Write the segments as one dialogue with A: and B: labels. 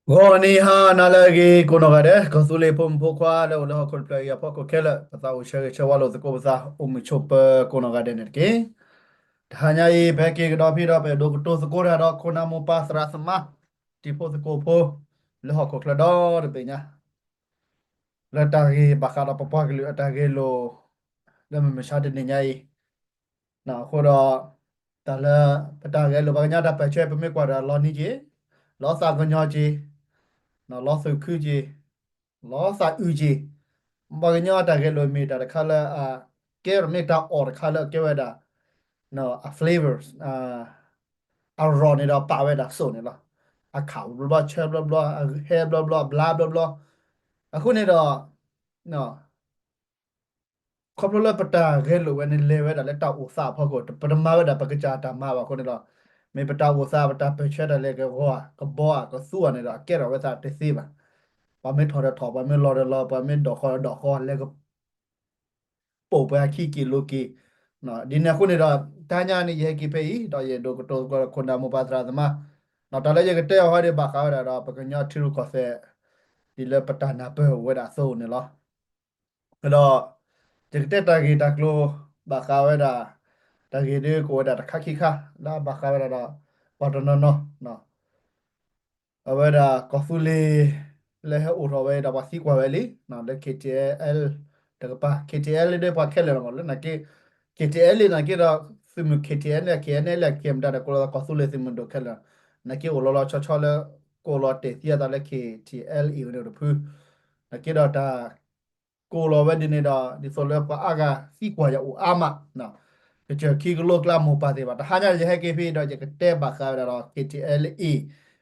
A: Goniha nalagi kunogade kosule pum pokwa le ulo kol playa poko kela pata u shege chawalo de ko sa chop kunogade netke hanya I beke do phi do pe do to ko ra do kona mo pasra sama tipo ko po le ho ko kla do de pe nya la ta ge bakara papa ge ta ge lo le me sha de nyai na ko do ta la pata ge lo ba nya da pe che pe me kwa da lo ni ji lo sa ko nyo ji na lo su khu ji lo sa u ji baganya ta ke lo mi ta khala ke me ta or khala ke wa da no a flavors a ro ne da pa wa da so ne la a khao blah blah che blah blah a he blah blah blah blah blah အခုနေတော့နော်ခေါပလိုလပတာခဲလိုဝဲနေလေဝဲတာလက်တောက်ဥစားဖောက်ကိုပထမဝဲတာပကကြတာမှာပါခုနေတော့မေပတာဥစားပတာပချက်တယ်လေကဘောကဘောကဆူနေတော့ကဲတော့ဝဲတာတစီပါပါမေထော်ရထော်ပါမေလော်ရလော်ပါမေဒော်ခေါ်လေက ပို့ပဲခိကီလိုကီနော်ဒီနေ့ခုနေတော့တန်းညာနေရေကီပေတော့ရေဒိုကတော့ခွန်ဒါမပါဒရာသမနော်တော်လည်းရေကတဲ့ဟောဒီဘာခါရတော့ပကညထီရူကောဖဲဒီလေပတနာပဲဝဲတာဆိုနေလောအဲ့တော့ဒီတဲ့တာဂီတာကလိုဘာခါဝဲတာတာဂီဒီကိုဝဲတာခါခိခါလာဘာခါဝဲတာတော့ဘာတော့နော် a ver cosule le he uro ve da basi kwa veli na le KTL da pa KTL de pa khele ngol na ke KTL na ke da sim KTL ne KN le kem da ko la cosule sim do khela na ke lo lo cho cho le ko lo te tia da le KTL i ne do phu na ke da ko lo ve de ne da di so le pa aga si kwa ya u ama na ke che ki lo kla mo pa de ba ta ha nya je he ke phi da je ke te ba kha da KTL e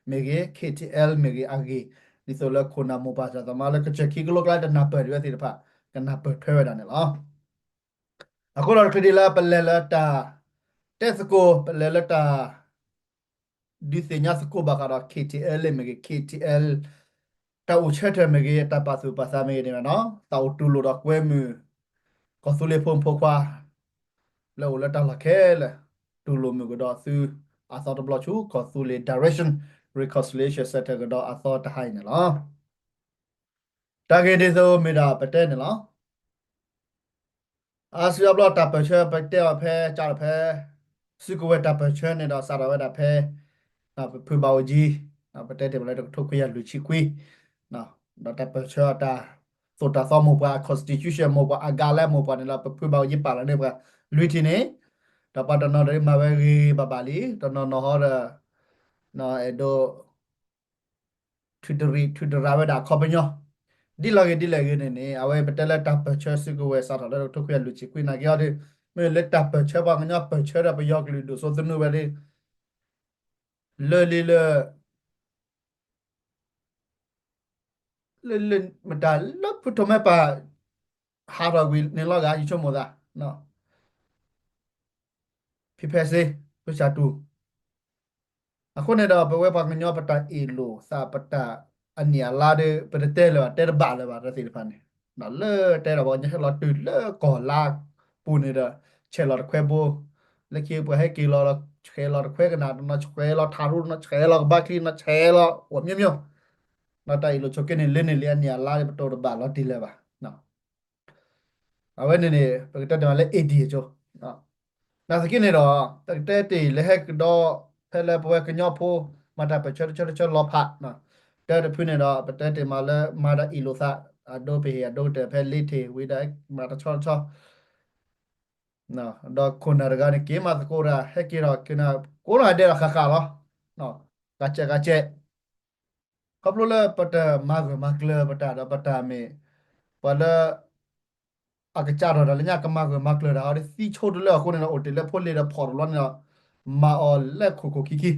A: mege KTL mege age di so la khona mo ba sa ma la ke che ki lo kla da na pa de ti da pha ka na pa thwe da ne la ako lo ke di la pa le la ta tes ko pa le la ta di se nya ko ba ka da KTL mege KTL ta u che the mege ta pa su pa sa mege ne no ta u tu lo da kwe mu ko su le phom pho kwa le u la ta la ke le tu lo mu ko da su a sa to blo chu ko su le direction reconciliation set ko da a sa ta hai ne la ta ge de so me da pa te ne la a su ya blo ta pa che pa te a phe cha phe su ko we ta pa che ne da sa da we da phe na phu ba ji na pa te de bla to ko ya lu chi kwi na da ta pa che ta so ta so mo pa constitution mo pa aga le mo pa ne la phu ba ji pa la ne pa lu ti ne da pa da no de ma we ba ba li da no no ho da no e do Twitter we da ko pa nyo di la ge ne ne a we pa te la ta pa che su ko we sa da to ko ya lu chi kwi na ge de me le ta pa che ba nya pa che da pa yo lu do so nu we de le le ma da lo pu to me pa ha ra wi ne lo ga yi cho mo da no pi pe se pu cha tu အခုနေတော့ဘဝပါကညောပတာအီလိုစာပတာအနီယာလာတဲ့ပတဲ့လေတဲဘာလေပါတဲ့စီဖန်နေနော်လေတဲတော့ညဟလောတူလေကောလာပူနေတဲ့ချေလောခွဲဘူလေကေပဟဲကီလောချေလောခွဲကနာတော့ချေလောထာရုနော်ချေလောဘာကီနော်ချေလောဝမြမြနော်တိုင်လိုချကနေလင်းနေလေအနီယာလာတဲ့ပတော်ဘာလောတီလေပါနော်အဝဲနေနေပကတက်တယ်လေအေဒီချိုနော် na sakini ro te te le hek do pele po ke nyo pho mata pe cho lo pha na te de phune ro te te ma le ma da i lo sa do pe ya do te phe le the wi da ma ta cho na do khona ga ne ke ma ko ra hek ki ro ke na ko ra de ra kha kha lo no ga che ko lo le pata ma kle pata da pata me pa le အကကြတော့လည်းညကမကမကလရာရီစီချိုတလဲခုနေတော့အိုတလဲဖိုလေရဖော်လောနေမာအော်လက်ခုခီခီ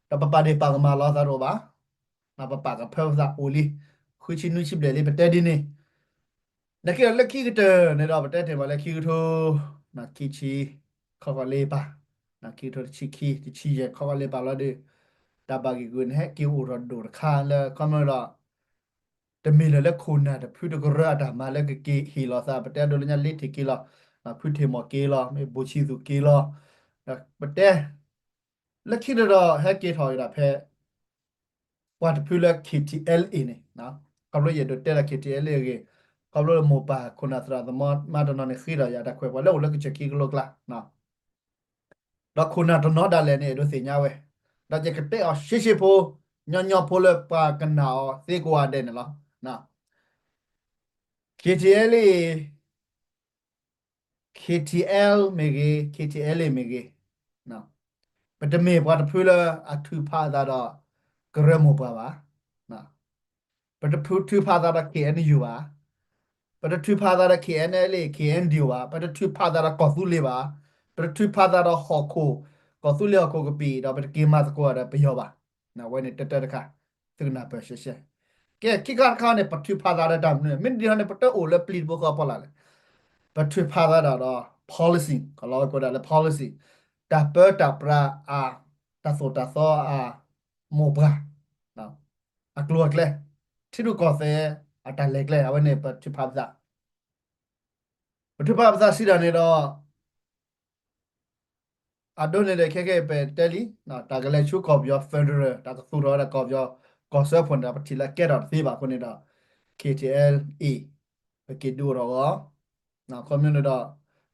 A: တပပဒေပါကမာလာသာရောပါနာပပကဖောစာအိုလီခွချီနုချိပလေလေပတဲဒီနေနကေလက်ခီကတနေတော့ပတဲတယ်မလက်ခီကထိုနာခီချီခေါကလေးပါနာခီထိုချီခီချီရခေါကလေးပါလာတဲ့တဘာဂီကွန်းဟဲကီဦးရဒိုခါလဲကမလာ แต่มีเลยละคุณนะแต่พูดก็ระดับมาแล้วก็เกฮีลอซาประเดี๋ยวโดนยันลิทิกีลอพูดเทมอเกลอไม่บูชิซุเกลอประเดี๋ยวแล้วคิดเราให้เกทอยระเพ what popular KTLA ne na kablo ye do tela KTLA ge kablo mo pa kuna tra the ma do ne khira ya da kwe ba lo ke cheki lo kla na da kuna do no da le ne do se nya we da je ke te a shi po nyo po le pa kana o se ko wa de ne la na KTLA KTL mege KTLA mege na but the me what popular a two pa da da gremo pa ba na but the two pa da KNU ba ပထထဖာသာရ KNL KND ဝါပထထဖာသာရကောသုလေပါပထထဖာသာရဟော်ခိုကောသုလေကိုကပီတော့ပထကေမတ်ကိုရပယောပါနော်ဝဲနေတတတခါသူနာပရှရှကဲခိကခါနေပထထဖာသာရတမ်နေမင်းဒီဟနေပထအိုလေပလီဘောကပလာလေပထထဖာသာရတော့ policy ကလောကိုဒါလေ policy တာပတာပရာအာတာဆိုတာသောအာမောဘရာနော်အကလောကလေတိရကောစေအတလက်လေအဝနေပထဖာသာ ပထမပစာရှိတာနေတော့အဒိုနေတဲ့ခဲခဲပဲတယ်လီနော်တာကလေးချုကောပြောဖက်ဒရယ်တာကသူတော့ကောပြောကောဆာဖွန်တာပတိလာကဲတော့သေးပါခုနေတော့ KTLA ပဲကေဒူရောနော်ကွန်မြူနတီတော့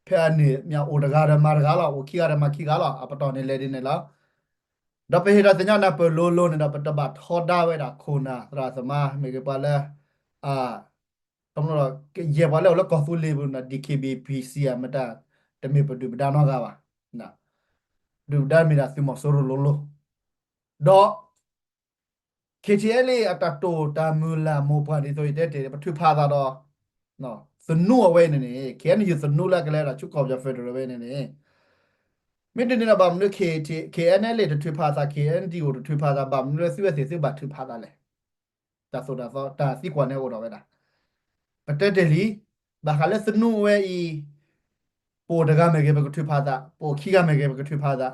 A: ဖဲအနေမြောက်အိုတကားရမာတကားလောက်ခီရမခီကားလောက်အပတော်နေလေနေလားဒါပေဟိရတညာနာပလိုလိုနေတာပတဘတ်ထောဒါဝဲတာခုနာသရသမာမေကပါလဲအာတော့ရေပါလဲလောကောဖူလီဘူးနာ DKBPC အမတာတမေပဒူပဒါနောကပါနာဒူဒါမီရာစီမဆိုလိုလိုတော့ KTLA အတတိုတာမူလာမောပါဒီဆိုရတဲ့ပထဖာသာတော့နော်စနုအဝဲနေနေခဲနေစနုလာကလေးတာချုပ်ကောက်ကြဖက်ဒရယ်ဝဲနေနေမင်းတင်နေဘာမလို့ KNL တထဖာသာ KND ကိုတထဖာသာဘာမလို့စီဝဲစီဘာထဖာသာလဲဒါဆိုတာတော့ဒါစီကွာနေတော့ပဲဒါပတက်တယ်လီဘာခလဲစနုဝဲဤပိုတကမဲကေဘကထဖာသာပိုခီကမဲကေဘကထဖာသာ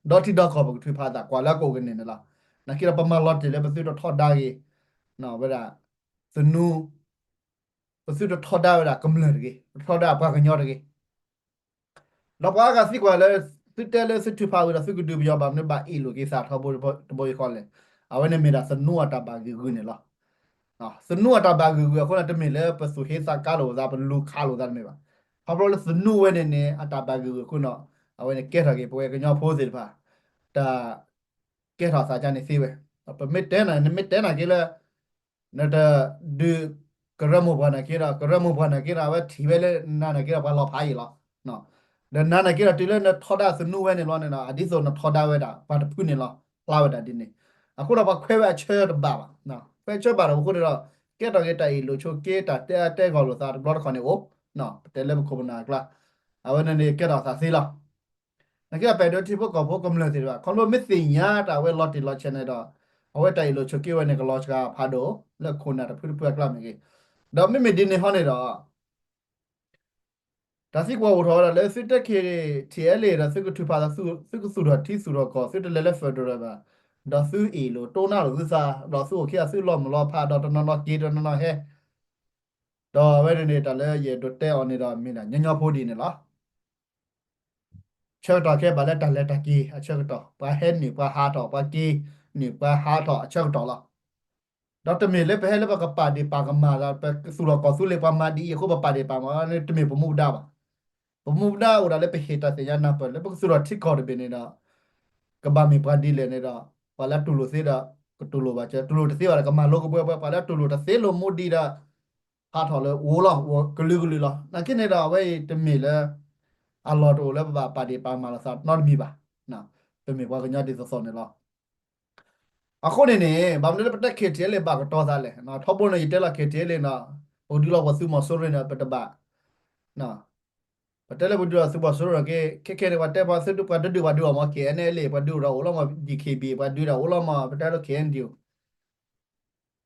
A: ဒေါ်တီဒေါ်ကောဘကထဖာသာကွာလာကိုကနေနလားနာကိရပမာလော့တယ်လေဘစီတော့ထော်ဒါကြီးနော်ဗလားစနုဘစီတော့ထော်ဒါဗလားကမလရကြီးထော်ဒါဘာကညောရကြီးတော့ဘာကစီကွာလဲစစ်တဲလဲစစ်ထဖာဝရစစ်ကူဒူပြောပါမနေပါအီလိုကိစားထော်ဘောတဘောခေါ်လဲအဝနေမီရာစနုအတာပါကြီးကူနေလားနော်စနုအတာပါကြီးကူခေါ်တဲ့မီလဲပစုဟေစာကာလိုသာဘလူခါလိုသာမေပါဘာလို့လဲစနုဝဲနေနေအတာပါကြီးကူနော်အဝနေကဲထားကြီးပွဲကညောဖိုးစီတဖာဒါကဲထားစာချနေစီပဲပမစ်တဲနာကြီးလဲနဒူကရမောဘာနာကိရာကရမောဘာနာကိရာဝတီဝဲလဲနာနာကိရာဘာလောဖိုင်လောနော်ဒနာနာကိရာတီလဲနထောဒါစနုဝဲနေလောနေနော်အဒီဆိုနထောဒါဝဲတာဘာတဖုနေလောလာဝဲတာဒီနေအခုတော့ခွဲဝဲချဲတော့ပါနော်ခွဲချဲပါတော့ခုတော့ကဲတော့ကဲတိုင်လိုချိုကေတာတဲကောလို့သာဘလော့ခေါနေကိုနော်တဲလဲခုမနာကလာအဝနေကဲတော့သာစီလောနကပဲတော့တိဖို့ကောဖို့ကမလို့သေးပါခေါလို့မသိညာတာဝဲလော့တီလော့ချနေတော့အဝဲတိုင်လိုချိုကေဝဲနေကလော့ချကဖာတော့လက်ခုနာတဖုဖကလာမေတော့မိမိဒီနေဟောနေတော့ဒါစီကွာဝထောရလဲစစ်တက်ခေတီအဲလေဒါစစ်ကထူပါဒါစုတော့တီစုတော့ကောစစ်တလဲလဲဖက်ဒရယ်ပါဒါစုအီလိုတိုနာလို့ဥစားတော့စုခေစုလောမလောဖာတော့တနော်ကေတနော်ဟဲတော့ဝဲနေတာလဲရေတော့တဲအောင်နေတော့မင်းညညဖိုးဒီနေလားချက်တော့ခဲပါလဲတလဲတကီအချက်တော့ပါဟဲနေပါဟာတော့ပါကီနေပါဟာတော့အချက်တော့လားဒေါက်တာမေလေပဲလေဘကပါဒီပါကမာလာပဲစုလောကစုလေပါမာဒီယခုပါဒီပါမာနေတမေပမှုဒါပါပမှုဒါဦးဒါလေပဲဟေတာစေရနာပလေဘကစုလောထိခေါ်တယ်နေတာကဘာမီပါဒီလေနေတာပါလာတူလိုစေတာတူလိုပါချတူလိုတစေပါကမာလောကပွဲပါလာတူလိုတစေလိုမူဒီဒါဟာထော်လေဝိုးလောကလူကလူလောနာကိနေတာဝဲတမေလေအလော်တိုလေပါဒီပါမာလာစာနော်မီပါနော်တမေပါကညာဒီစောနေလောအခုနေနေဘာမလဲပတက်ခေတဲလေဘာကတော့သားလေနော်ထောပေါ်နေတဲလာခေတဲလေနော်ဟိုဒီလောက်ဝစုမဆိုရနေပတဘာနော်ပတက်လေဘဒူဆူဘဆိုရကေခေရဝတဲပါစတူပဒဒူဝဒူမကေအန်လေပဒူရောလောမဒီကေဘီပဒူရောလောမပတက်လို့ကေအန်ဒီယို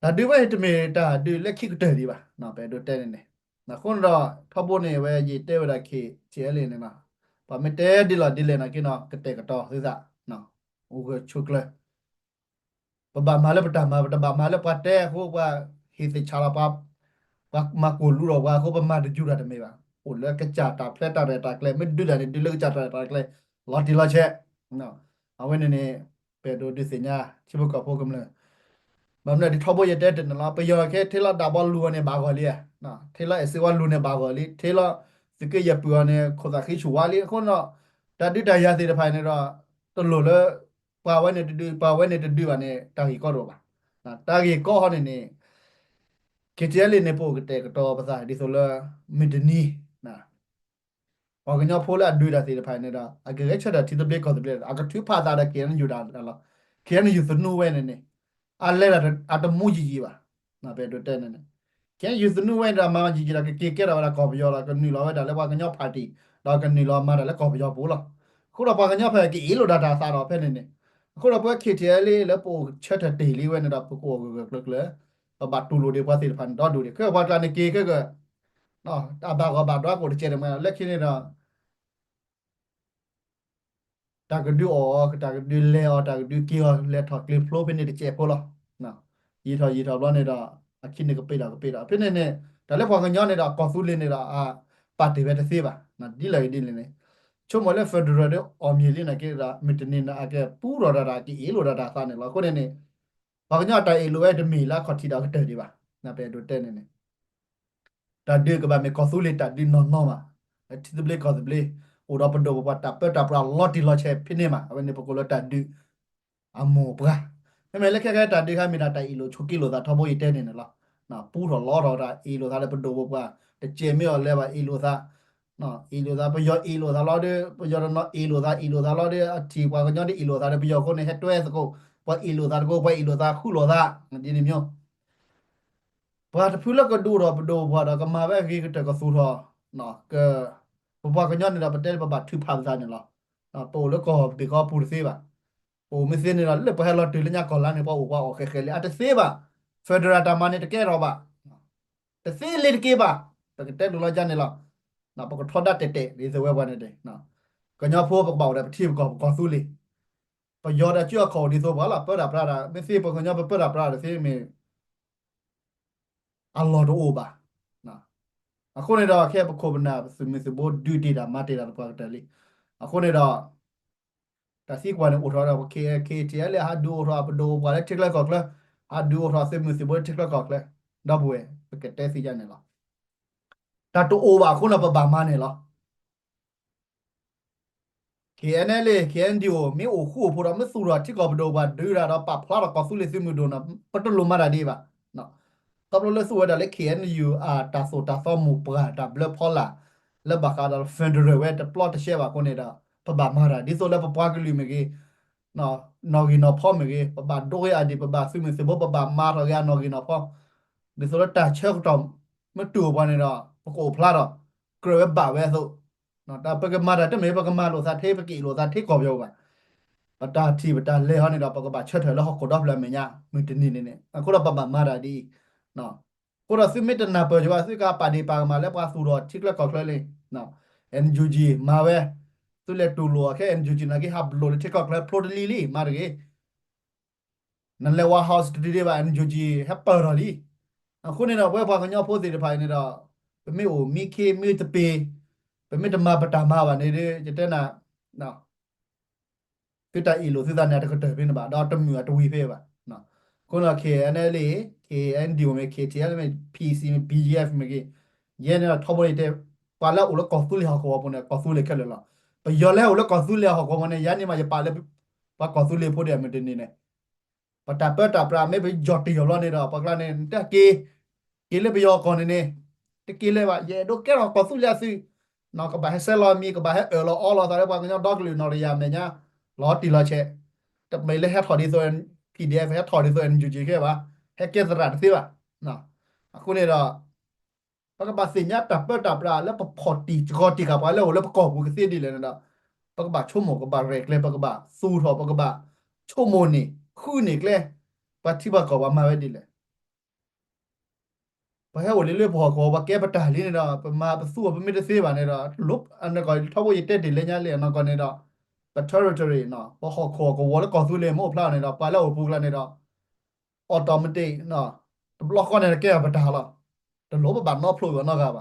A: ဒါဒီဝဲတမေတာဒီလက်ခိကတဲဒီပါနော်ပဲဒူတဲနေနေနော်ခွန်တော့ထောပေါ်နေဝဲကြီးတဲဝရခေချဲလေနေနော်ဘာမတဲဒီလာဒီလေနာကိနော်ကတဲကတော့သစ္စာနော်ဟိုကချုပ်ကလေba mala pertama pertama mala pate ko ba hiti chala pa ma ko lu ro wa ko ba ma de ju ra de me ba o le ka cha ta flat ta ta kle me du da ni du le ka cha ta kle lo ti lo che no a we ne ne pe do di se nya chi bu ko po kum le มันเนี่ยที่ทบยเด็ดเนี่ยเราไปยอแค่เทละดับเบิลลูเนี่ยบางกว่าเลยนะเทละเอสวันลูเนี่ยบางกว่าเลยเทละสกิยาปัวเนี่ยคนสักขี้ชัวเลยคนเนาะแต่ดูแต่ยาสีภายในเราตลอดเลยป่าวไว้เนี่ยดูป่าวไว้เนี่ยดูวันเนี่ยตากีก็รู้ป่ะนะตากีก็เขาเนี่ยเคเจลิเนี่ยพวกเตะก็ตัวภาษาดิโซลมิดนีนะ Paganya pola do that the panera. I get that to the break of the blade. I got two parts that I can you that. Can you the new way in it? I let it at the Mujiva. Not better than it. Can use the new way that Maji like a kick out of a copy or like a new law that I was in your party, like a new law mother, like copy of Pula. Could have Paganya Paki, Ilo that I thought of penny. Could have worked Kitty, Lepo, chatter daily when it up over about to load the party and don't do the curve. What kind of cake? No, about what the gentleman, let you ta cái đứa ta cái đứa leo ta cái đứa kia leo thọt clip flow bên này để chẹp lo nào gì thọ lo này đó à khi này cái pe đó bên này nè ta lấy phong cái nhon này đó có phụ lên này đó à party về thế ba nè đi lên này chỗ mà lấy federal đó om gì này cái đó mình nên là cái puro đó cái ilo đó ta này lo có này nè phong cái nhon ta ilo ấy để là có thi đó cái đi ba nè bên đồ tên này ta đưa cái bà mẹ có số liệu ta đi non mà thì tôi lấy có tôi lấy ora pendo ba ta pra lot di lot che phine ma awen ne pokolo ta du amo bra me le kha ta du kha mi ta tai lo chuki lo ta thobo ite ne la na pu ro lo ro ta e lo ta le pendo ba te che mi le ba e lo ta no e lo ta pa yo e lo ta lo de pa yo no e lo ta lo de a ti kwa ko nyo de e lo ta de pa yo ko ne he twe ko pa e lo ta ko pa e lo ta khu lo ta di ni myo พอถ้าพูดแล้วก็ดูเราไปดูพอเราก็มาแบบนี้ก็จะก็สู้ทอเนาะก็ผมว่าก็ย้อนในเราประเทศประบัติทุพพันธ์เนี่ยเนาะโปแล้วก็ปีก็พูดสิบ่ะโอ้ไม่เสียเนี่ยเราเลือกไปให้เราตื่นแล้วเนี่ยก่อนแล้วเนี่ยพอว่าโอเคเลยอาจจะเสียบ่ะเฟเดรัลดามันเนี่ยจะแก้เราบ่ะแต่เสียเลยกี่บ่ะแต่ก็เต้นดูเราจันเนี่ยเราเนาะปกติทอดได้เตะดีเสียเว้ยวันนี้เนาะก็ย้อนพวกบอกเบาแต่ทีมก็สู้เลยประโยชน์เชื่อเขาดีสุดว่าล่ะเปิดรับราไม่เสียปกติย้อนเปิดรับราเสียมีอัลลอฮ์ดูบ่ะเนาะ အခုနေတော့ခဲပခုပနာစမစဘောဒူတီတာမတေတာပတ်တယ်လေအခုနေတော့တစီကွာနေဥထောတော့ကေတီလေဟာဒူရောပဒိုဘာလေတက်လက်ကောက်လေဟာဒူရောစမစဘောတက်လက်ကောက်လေတော့ဘွေပကတဲ့စီကြနေလားတတူအိုပါခုနပပမနေလား KNL KNDO မြေအိုခုဖိုရမဆူရတိကောပဒိုဘာဒူရာတော့ပဖလာတော့ကောဆူလေစမဒိုနာပတလူမာရာဒီပါနော် Tablo le suwa da le KNU ta so ta so mu pra da ble phola le ba ka da federal we da plot she ba ko ne da pa ba ma da di so le pa pa ka lu me ge no gi no pho me ge pa ba do ya di pa ba su me se bo pa ba ma ro ya no gi no pho di so le ta che ko tom me tu ba ne da pa ko phla da kre we ba we so no ta pa ka ma da te me pa ka ma lo sa the pa ki lo sa the ko byo ba ปตาทีปตาเล่ฮอนี่เราปกบัติเชิดเถอะแล้วเขากดดับแล้วเมียมือตีนี่เนี่ยคนเราประมาทมาได้ดีเนาะคนเราซื้อไม่ตันนาเปิดว่าซื้อกาปาดีปางมาแล้วปาสูรอชิกแล้วก็เคยเลยเนาะ NUG มาเว้ตุเลตูลัวแค่ NUG นะกี่ฮับโหลดชิกก็เคยโปรดลีลีมาเลยนั่นเลยว่า house ดีดีว่า NUG แฮปเปอร์ดีคนนี้เราเว้ยพอเขาย่อโพสิทธิ์ภายในเราเป็นไม่โอ้มีเคมีตะเปเป็นไม่ตมาปตามาวันนี้จะเต้นนะเนาะ คือแต่อีโลซิซานเนี่ยก็เติบเป็นแบบดอทมือตัววีเพ่แบบเนาะคนละ KNL KNDO में KTL में PC में BGF में के ये ने ठबो इते पाला उला कस्तुल हा को अपने कस्तुल खेले ला पर यले उला कस्तुल हा को माने यानी मा ये पाले पा कस्तुल फोड़े में दिन ने पता पता प्रा में भी जॉटी यलो ने रा पगला ने ते के ले भी यो कोन ने ते के ले बा ये दो के रा कस्तुल या सी nó có bài xe lo mi có bài ở lo all lo tại bao nhiêu dog lưu nó đi làm này nhá lo tì lo che tập mấy lấy hết thỏi đi rồi PDF hết thỏi đi rồi anh chịu cái ba hết cái gì xí ba nè aku này là các bạn xin nhá tập raแล้วพอตีก็ตีกับไปแล้วประกอบกูก็เสียดีเลยนะปกบะชั่วโมงกับบาเรกเลยปกบะสู้ทอปกบะชั่วโมงนี่คู่นี่เลยปฏิบัติกับว่ามาไว้ดีเลย พอให้วันนี้เรื่องพอขอว่าแก้ปัญหานี้เนาะมาสู้ไม่ได้เสียบานเนาะลบอันนั้นก็ถ้าว่ายึดเด็ดเลยเนี่ยเลยนะก็เนี่ยเนาะแต่ territory เนาะพอขอก็ว่าแล้วก็สู้เลยมั่วพลาดเนี่ยเนาะไปแล้วพูดแล้วเนี่ยเนาะออโตเมติเนาะแต่บล็อกก็เนี่ยแก้ปัญหาละแต่ลบบัตรนอกพลุยนอกครับ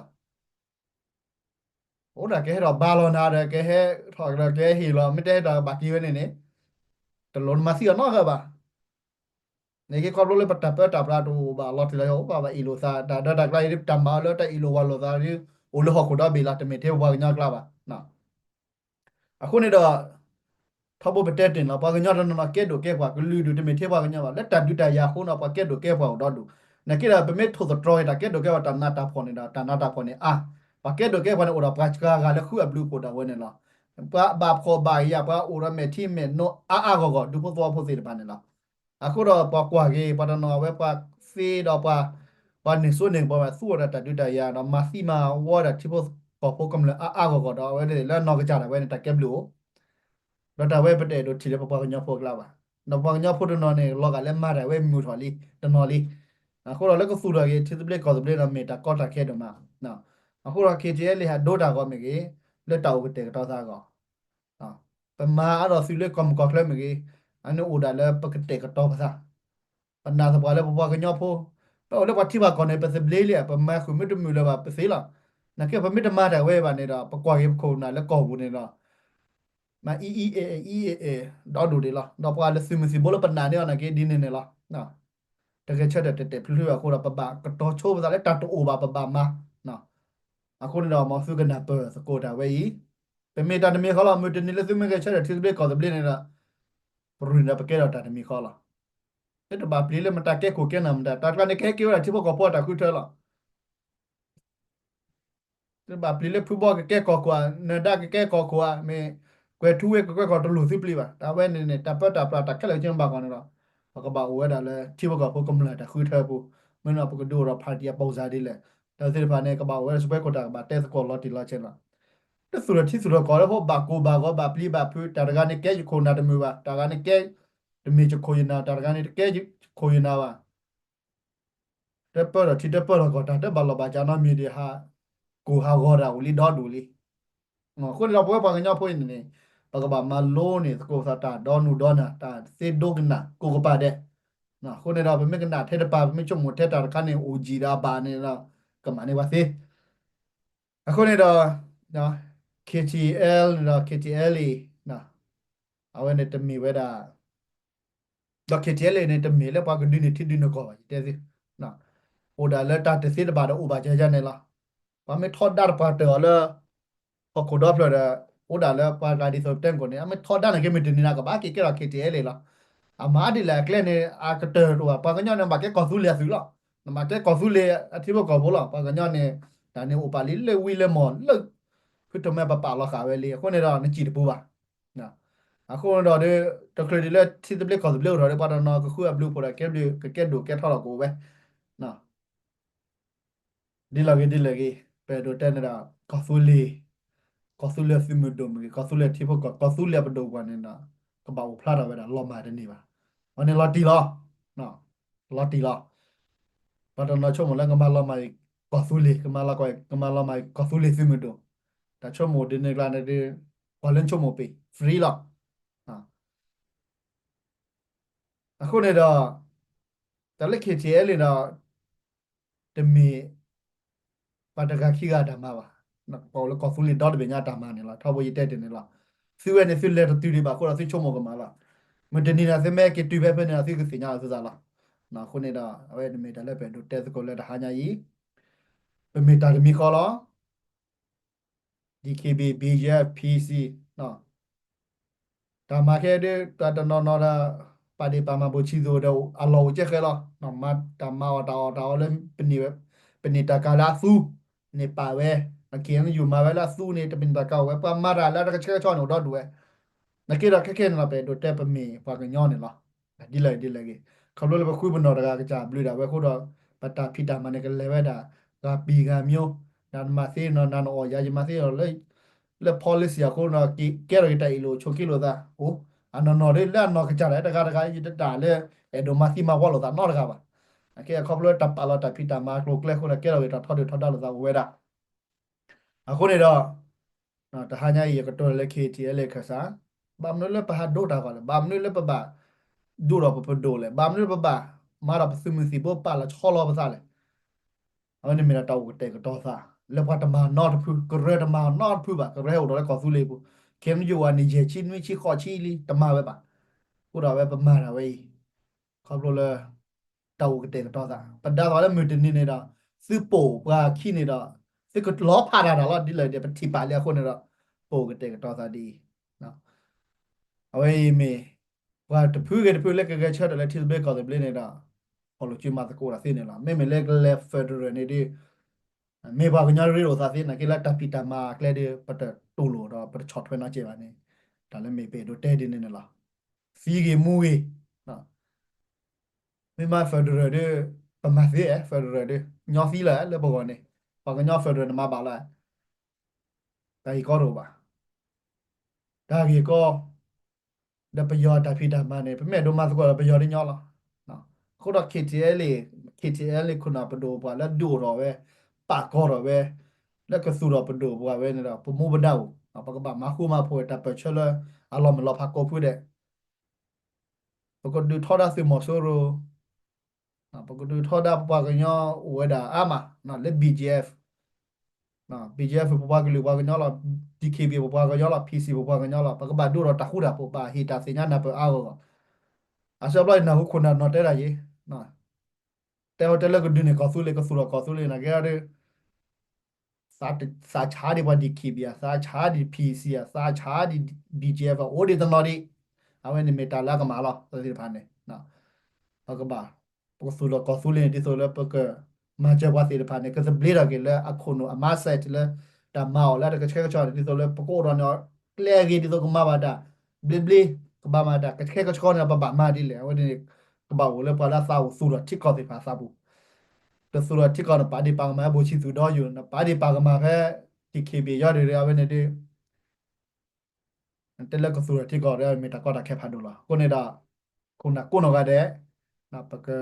A: โอ้แต่แกให้เราบาลอนาแต่แกให้ถอดเราแกฮีเราไม่ได้เราบัตรยืนเนี่ยแต่ล้นมาเสียนอกครับ နေကခေါပလိုလေပတာပတာပရာတူဘာလော်တီလေဟောဘာအီလိုစာဒါကလိုက်တမ်ဘာလောတအီလိုဝါလောစာရီအိုလိုဟခုဒါဘေလာတမေတေဘာညာကလာပါနော်အခုနေတော့ထောက်ဖို့ပတက်တင်တော့ဘာကညတော့နော်ကဲတော့ကဲကွာကလူဒူတမေတေဘာကညပါလက်တန်တူတရာခုနော်ပါကဲတော့ကဲကွာတော့ဒူနကိရာပမေထိုတော့ထရတာကဲတော့ကဲဝတနာတာဖော်နေတာတနာတာဖော်နေအာပါကဲတော့ကဲကွာနော်ပကချကာကလည်းခုအဘလူပိုတာဝဲနေလားဘာခေါ်ဘာရပါအိုရမေတီမေနိုအာကောဒူဖို့တော့ဖို့စီတပါနေလားအခုတော့ပကွာကြီးပဒနောဝဲပဖေးတော့ပနေစုနေပေါ်မှာသူ့ရတာတူတရတော့မစီမာဝါတာချိဖို့ပေါ်ဖို့ကမ္လအာကောတော့ဝဲနေလဲနော်ကကြတာဝဲနေတကက်ဘလို့တော့တဝဲပတဲ့တို့ထီလေပပကညဖို့ကလာပါနော်ပကညဖို့တော့နေလောကလည်းမာတယ်ဝဲမြူထော်လီတနော်လီအခုတော့လည်းကဖူတော့ကြီးထီပလက်ကောစပလက်တော့မေတာကောတာခဲတော့မှာနော်အခုတော့ KTL လေဟာဒိုတာကောမေကြီးလက်တောက်ကတဲ့တော့သားကောနော်ပမာအဲ့တော့စီလက်ကောမကောကလည်းမေကြီးအနုဥဒါလည်းပကတဲ့ကတော့ပါစား ပနာစပွားလည်းဘွားကညောဖို့တော့လည်းဘာတိပါကောနေပစပလေးလေပမခုမတမူလည်းပါပစေးလာနကေပမတမတာဝဲပါနေတော့ပကွာရေခုံနာလည်းကောဘူးနေတော့မအီတော့ဒူဒီလားတော့ပွားလည်းစမစီဘလပနာနေနာကေဒီနေနေလားနော်တကယ်ချက်တဲ့ဖလူရခိုးတော့ပပကတော့ချိုးပါလေတတ်တိုးပါပပမနော်အခုနေတော့မဆုကနာပစကိုတာဝဲကြီးပမေတာတမီခေါ်လာမြတနေလည်းသူမကချက်တဲ့သူဘက်ကောတဲ့ပလေးနေတာပရင်းတော့ပကဲတော့တာတမီခေါ်လာတဲ့ဘာပလေးလည်းမတကဲကိုကဲနမ်တာတာကနေကဲကဲရတိဘကောပေါ်တာခုထဲလာ ba plile football ke ko na da ke ko me kwe tuwe kwe ko to lu si pli ba ta we ne ta pa ta pra ta khala chen ba ko ne ro ba ba we da le chi ba ko ko kam la ta khu tha bu me no ko do ro pha ti pa za di le ta si ba ne ka ba we so ko ta ba te ko lo ti lo chen la te su ro ti su ro ko ro ba ko ba pli ba phu ta ga ne ke ko na ta mu ba ta ga ne ke de me ko yin na ta ga ne ke ko yin na ba te pa ro ti te pa ro ko ta te ba lo ba ja na mi de ha ကိုဟာဂေါ်ရာဦးလီဒေါ်ဒူလီနော်ခုတော့ပွဲပါကညဖွင့်နေပကဘာမလုံးနေကိုစတာဒေါ်နူဒေါ်နာတာစေဒိုကနာကိုကပါတဲ့နော်ခုနေတော့ဘမေကနာထဲတပါဘမေချုံမထဲတာခနဲ့အိုဂျီရာဘာနေတော့ကမနေပါစေအခုနေတော့နော် KTL နော် KTL နော်အဝဲနေတမီဝဲတာတော့ KTL နေတမီလဲပါကဒီနေတိဒီနကောပါတဲ့စီနော်ဟိုဒါလက်တာတစီတပါတော့ over ကြကြနေလားဘာမေထော်ဒါပါတော်လဲဟခုတော့ဖလာဟိုဒါလဲပါကာဒီဆိုတန်ကိုနေအမေထော်ဒါနေကေမတင်နာကဘာကေကေရ KTL လေလားအမားဒီလာကလဲနေအာကတော်တော့ပါကညနေမှာကေကောစုလေဆူလားနမကေကောစုလေအတိဘကောဘောလားပါကညနေဒါနေဥပါလီလေဝီလေမွန်လေခုတမဲပပလာခါဝဲလေခုနေတော့နကြည့်တပူပါနော်အခုတော့ဒီတခရဒီလက်တီတပလက်ကောစုလေတော့ပါတော့နော်ခုအဘလူပေါ်ကဲဘလူကဲဒိုကဲထော်တော့ကိုပဲနော်ဒီလကေပေဒိုတန်နာကောစုလေ Kosule simudum kosule tipo kosule bedo wanena ke bau plata weda loma de ni ba wane loti lo no loti lo pada na chomo la ngama loma kosule kemala ko kemala mai kosule simudum ta chomo de ne la ne de kwalen chomo pe free lo ha အခုနေတော့တလက်ခေချဲလေတော့တမီပတကခိကဓမ္မပါနော်ပေါ်လကောဖူလီဒေါတ်ဘညာဓမ္မနေလားထောက်ပေါ်ရတဲ့တင်နေလားစီဝဲနေစီလက်တူဒီပါခေါ်တော့စီချုံမကမလားမတနေနာစမဲကတူပဲပဲနေစီကစညာစစားလားနော်ခုနေတာအဝဲနေမီတလည်းပဲတို့တက်စကိုလက်ဟာညာကြီးပမီတာမီခေါ်လား DKB BJF PC နော်ဒါမှခဲတဲ့တနော်တာပါဒီပါမဘချီဆိုတော့အလောချက်ခဲလားနော်မတမတာလည်းပနိတကာလာစုနေပါဝဲအကင်းယူမှာဝဲလာစုနေတပင်တကောဝဲပမာရာလာတကချက်ချောင်းတော့ဒူဝဲနကေရခက်ခဲနလာပဲတို့တက်ပမီပါကညောနေလားဒီလိုက်ကေခလို့လည်းခုဘနော်တကကြဘလူတာဝဲခုတော့ပတာဖီတာမနေကလည်းဝဲတာကပီကမျိုးနာမသိနော်နာနော်ရာဂျမသိရောလေ policy ကိုနော်ကဲရတိုင်လို့ချိုကီလို့သာဟိုအနော်နော်လေးလက်နော်ကကြတယ်တကရတာလေအဲဒိုမစီမဝါလို့သာနော်တကပါအကေခေါပလို့တပ်ပါလာတပ်ဖီတာမာကလို့ကလဲခုနကဲရတာထော်တယ်လို့သာဝဲတာအခုနေတော့တဟာညာရေကတော်လက်ခေတီလေခစားဘာမလို့လဲပါဒိုတာကလည်းဘာမလို့လဲပပဒူတော့ပဒိုလေဘာမလို့ပပမာရပစမစီဘောပါလာချောလောပစားလေအဝနေမီတာတောက်တဲ့ကတော့စားလက်ပတ်တမ not ဖူကရဲတမ not ဖူပါကရဲဟိုတော့ကောဆူလေးဘူးကေမယူဝနီချီချင်းဝီချီခေါ်ချီလီတမပဲပါဟိုတော့ပဲပမာတာပဲခေါပလို့လဲ တောက်ကတဲ့တော့တာပဒါတော့လည်းမြတင်နေနေတာစစ်ပိုပါခိနေတော့စစ်ကလောဖာတာတော့ဒီလေတဲ့ပတိပါလေခုနေတော့ပိုကတဲ့တော့တာဒီနော်အဝေးမေဘာတဖူးကတဖူးလက်ကကချက်တယ်လက်တိဘက်ကောတယ်ဘလနေတာဟောလို့ချီမတ်ကိုရာသိနေလားမေမေလက်လက်ဖက်ဒရယ်နေဒီမေဘာကညာရီရောသာသိနေကလာတပီတမာကလေဒီပတ်တူလို့တော့ပတ်ချော့ထွဲနာချေပါနေဒါလည်းမေပေတော့တဲဒီနေနေလားစီးကမူကြီးနော်မေမဖက်ဒရယ်de pa ma fi federal de nyo fi la le bo ne pa ga nyo federal ma ba la da i ko ro ba da gi ko da pa yo da phi da ma ne pa me do ma so ko pa yo de nyo la no ko da KTL လေခုနပဒိုပါla do ro we pa ko ro we la ka su ro pa do ba we ne da pa mu ba da pa ka ba ma khu ma pho ta pa chela a lo ma lo pha ko phu de pa ko du thoda si mo so ro pa ko du thoda pa ka nyo we da ama na le BGF နော် BGF ပပကလေးဘာကညလာ DKB ပပကညလာ PC ပပကညလာပကဘာဒူရတခုတာပပဟီတာစညာနာပအောအစပလိုက်နာခုခုနာနော်တဲ့ရည်နော်တဲဟိုတယ်ကဒင်းကဆူလေကဆူရကဆူလေနာကြရစာစာချာဒီဘာ DKB စာချာဒီ PC စာချာဒီ BGF အိုဒီတနော်ဒီအဝဲနေမီတာလာကမာလာသတိဖာနေနော်ပကဘာပကဆူလကဆူလေဒီဆိုလပကมาเจอว่าสิริพันธ์เนี่ยก็จะเบลีดกันแล้วอคนอามาเสร็จแล้วแต่เมาแล้วก็เช็คก็ชอบที่ตัวเลยปะโกรอนเนาะเกลียกีที่ตัวก็มาบาดาบลีก็บามาดาก็เช็คก็ชอบเนี่ยบาบามาดีเลยวันนี้ก็บอกเลยพอละสาวสุรที่ก่อนสิภาษาบุแต่สุรที่ก่อนปาดีปังมาบูชิสุดออยู่นะปาดีปังมาแค่ที่เคบียอดเรียวันนี้ดิแต่แล้วก็สุรที่ก่อนเรียมีตะก็ตะแค่พันดอลลาร์คนนี้ดาคนน่ะคนออกกันเด้นะปะก็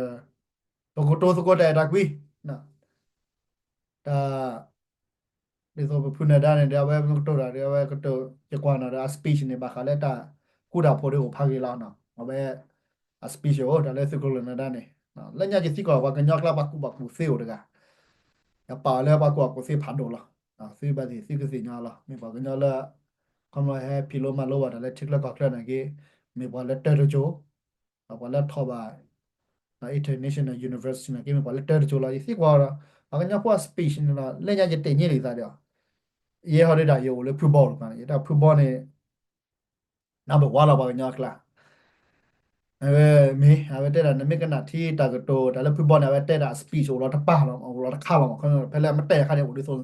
A: ตัวก็ตัวสกุลแต่ตะกุยนะแต่ ဒီဆိုဖုန်ဒါနဲ့ဒါဝဲကတော့ဒါဝဲကတော့ကြကွာနာဒါ speech နေပါခါလက်တာကုဒါဖို့တွေကိုဖာကြီးလာနော်အဘဲ speech ဟောဒါလည်းစကုလနာဒါနဲ့နော်လက်ညကြီးစီကောကညောကလာပါကူပါကူစေောတကရပါလဲပါကူကိုစေဖာဒိုလာစေပါစီစီကစီညာလာမေပါကညာလာကမ္လာဟဲဖီလိုမလောဝဒါလည်းချစ်လကကလနာကြီးမေပါလက်တဲချိုပါလက်ထောပါinternational university နဲ့ကိမေပါလက်တဲချိုလာစီကွာအကညာပွား speech နော်လက်ညကြီးတင်ညိနေသားတယ်ရေဟော်ရတာရေကိုလေဖူဘောလို့ပါရတာဖူဘောနဲ့နောက်ဘဝလာပါညာကလာအဲမေအဝတဲ့တာနမိကနာတီတာကတော့ဒါလည်းဖူဘောနဲ့အဝတဲ့တာစပီဆိုတော့တပါတော့ဟိုတော့ခါတော့ခဏဖဲလဲမတဲ့ခါတဲ့ဟိုဒီဆို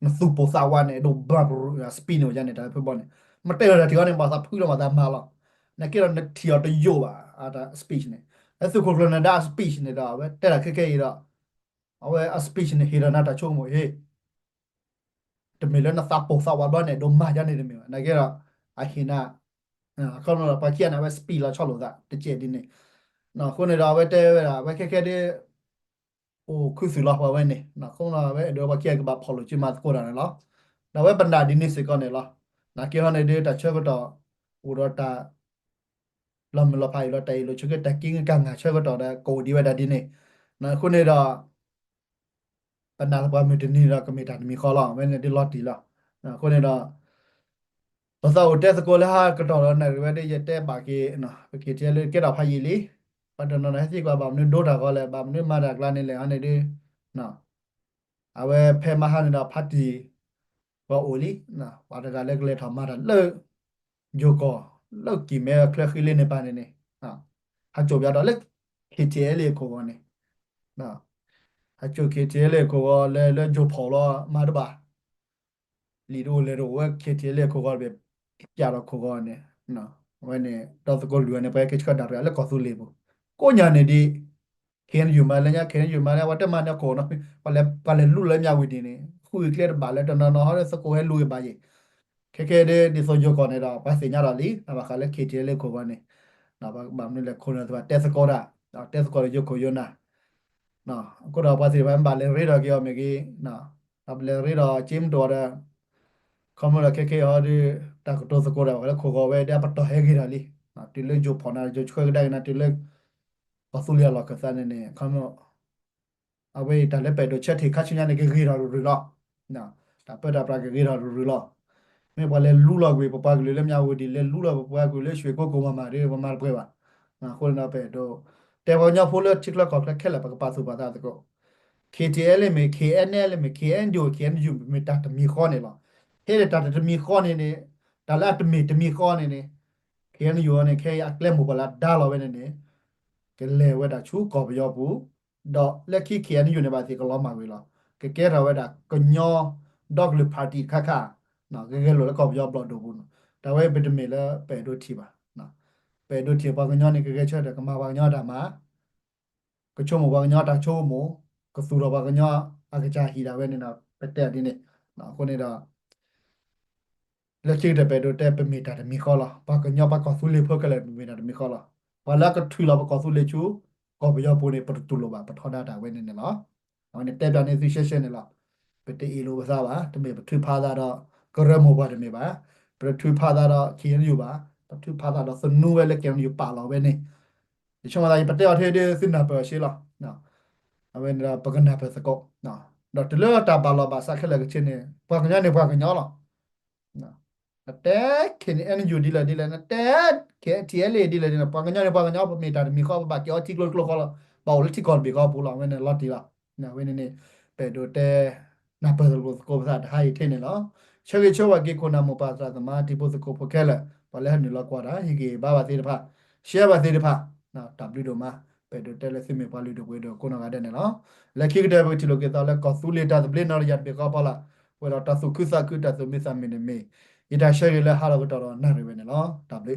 A: နစုပိုစာဝါနဲ့ဒိုဘလာစပီနိုရနေတာဖူဘောနဲ့မတဲ့ရတဲ့ဒီကနေပါစာဖူတော့မှာဒါမာလာနကေရနတီရတယောပါအာဒါစပီနဲ့အဲစုခိုကလနဒါစပီနေတာပဲတဲ့တာခက်ခဲရတော့အဝဲစပီနဲ့ဟီရနာတာချုံမို့ဟေးတမီလနစာပိုစာဝါဘနဲ့ဒိုမာရနေတယ်မြေနကေရအခိနာခေါင်းတော့ပါကျန်တာပဲစပီလာချော့လို့ကတကြဲဒီနေနော်ခုနေတော့ပဲတဲပဲတာပဲခက်ခဲတဲ့ဟိုခုစုလာပါပဲနေနော်ခုနပဲတော့ပါကျဲကဘာဖော်လို့ချင်မကိုတာနော်ဒါပဲပန္နာဒီနေစကောနေလားနာကေဟနေတဲ့တချေကတော့ဟိုတော့တာလမ်လဖိုင်လတိုင်လို့ချက်ကတကင်းကန်ငါချက်ကတော့တဲ့ကိုဒီဝဲတာဒီနေနော်ခုနေတော့ပန္နာပါမီတနီရကမီတာမီခေါ်လာမဲနေဒီလော်တီလာနော်ခုနေတော့ဘာသာဦးတက်စကိုလာကတော့နေရတဲ့ရတဲ့ပါကေနော်ပကေတဲလေကေတော့ဖာကြီးလေပတ်တနော်နဲ့စီကွာဘာမနဒိုတာကောလဲဘာမနမာတာကလာနေလေအနေဒီနော်အဝဲဖဲမဟာနေတာဖတ်တီဘောအိုလီနော်ဘာတကလည်းကလေးထမတာလေဂျိုကောလောက်ကီမဲခလခီလေးနေပါနေနေနော်ဟာကြိုပြတော့လေ KTL လေကိုကောနေနော်ဟာကြို KTL လေကိုကောလဲဂျိုဖော်လောမာတပါလီဒိုလေတော့ဝက် KTL လေကိုကောပဲပြတော့ကိုကောနေနော်ဝဲနေတော့စကိုလူနေပဲကချကတာရလဲကောဆူလေးဘူးကိုညာနေဒီခင်ယူမလဲညာခင်ယူမလဲဝတ်တမနဲ့ကိုနော်ပါလဲလူလဲမြဝီတင်နေခုကလေးပါလဲတနော်ဟောစကိုဟဲလူရပါကြီးခဲတဲ့ဒီဆိုဂျိုကောနေတာပါစင်ညာတော့လီအဘခါလဲ KTL လေကိုကောနေနော်ဘာမလဲခုနကတက်စကောတာတက်စကောရကိုယနာနော်ကိုတော့ပါစီဘာလဲရေတော့ကြောမြေကြီးနော်အပလဲရေတော့ဂျင်းတော်တာ可能开开好的，大个多是过来，我来看看外，点不到海去哪里？啊，对了就跑那就去个那那对了，把苏联了个啥的呢？可能啊喂，但来摆到车体看起来那个去哪路了？那，但不打不个去哪路了？没把来路了，过把个来面我的来路了，把个来学过过嘛嘛的，我嘛不会吧？啊，或者那摆到。แต่ว่าเนี่ยพูดเรื่องชิคละก็แค่ละปากปาสุปาตาตะก็ KTL เลยไหม KNL เลยไหม KNU KNU ไม่ตัดมีข้อเนี่ยหรอเฮ้ยตัดจะมีข้อเนี่ยเนี่ยแต่ละจะมีข้อเนี่ยเนี่ย KNU เนี่ยแค่อยากเล่นหมู่บ้านด่าเราไว้เนี่ยก็เลยว่าดัชูกอบยอบูดอกเล็กขี้ KNU ในบางทีก็ล้อมาเวลาก็เราว่าดักก็ย่อดอกหรือพาร์ตี้ค่ะเนาะก็รู้แล้วกอบยอบลอดูบุญแต่ว่าเป็นเมล่ไปดูทีบ่ะเนาะไปดูทีบางย่อนี่ก็เชื่อแต่ก็มาบางย่อดามา ก็ชั่วโมงบางยอดตักชั่วโมงก็สู้เราบางยอดอากาศฮีดาเวนนะเป็ดแต่ดิเนี่ยนะคนนี้ดาแล้วชื่อเดเป็ดแต่เป็นมีแต่มีข้อละบางยอดบางก็สู้เลยเพื่อกันเลยมีแต่มีข้อละวันละก็ทุยเราบางก็สู้เลยชูก็ไปยอดปูเนี่ยประตูโลบะประทอดาดาเวนเนี่ยเนาะอันนี้แต่แบบนี้ซิเชชันเนี่ยละเป็ดอีโลภาษาบะแต่ไม่ประตูพาดาดาก็เริ่มหัวบะเดี๋ยวไม่บะประตูพาดาดาเขียนอยู่บะประตูพาดาดาสนุเวลเกมอยู่ป่าเราเว้ยเนี่ยช่วงเวลาประเทศเดียวสินะเปิดใช่หรอเนาะ awen paganda pa sako na dot le ta balo ba sa khela ke chine pa kanya ne pa kanya la na ate kin en ju di la na te ke ti ele di la pa kanya ne pa kanya pa me ta mi ko ba ke o ti klo klo ko la ba o ti kon bi ko pu la wen ne lot ti la na wen ne pe do te na pa ko sa ha i the ne la che ke cho wa ke ko na mo pa sa ma ti po ko po khela pa le ne la kwa da hi ke ba te de pha share ba te de pha na w do ma pe do te le si me pa lu do we do ko na ga de ne la လက်ခိကတဲ့ဘတိလိုကေတာလက်ကောဆူလေတာဘလနော်ရတ်ဘေကပါလာဝဲတော့တဆုခုစာကုတဆုမိစာမင်းနေမေဣတာရှေရလေဟာရကတော့နာရဝဲနေနော်တဘလ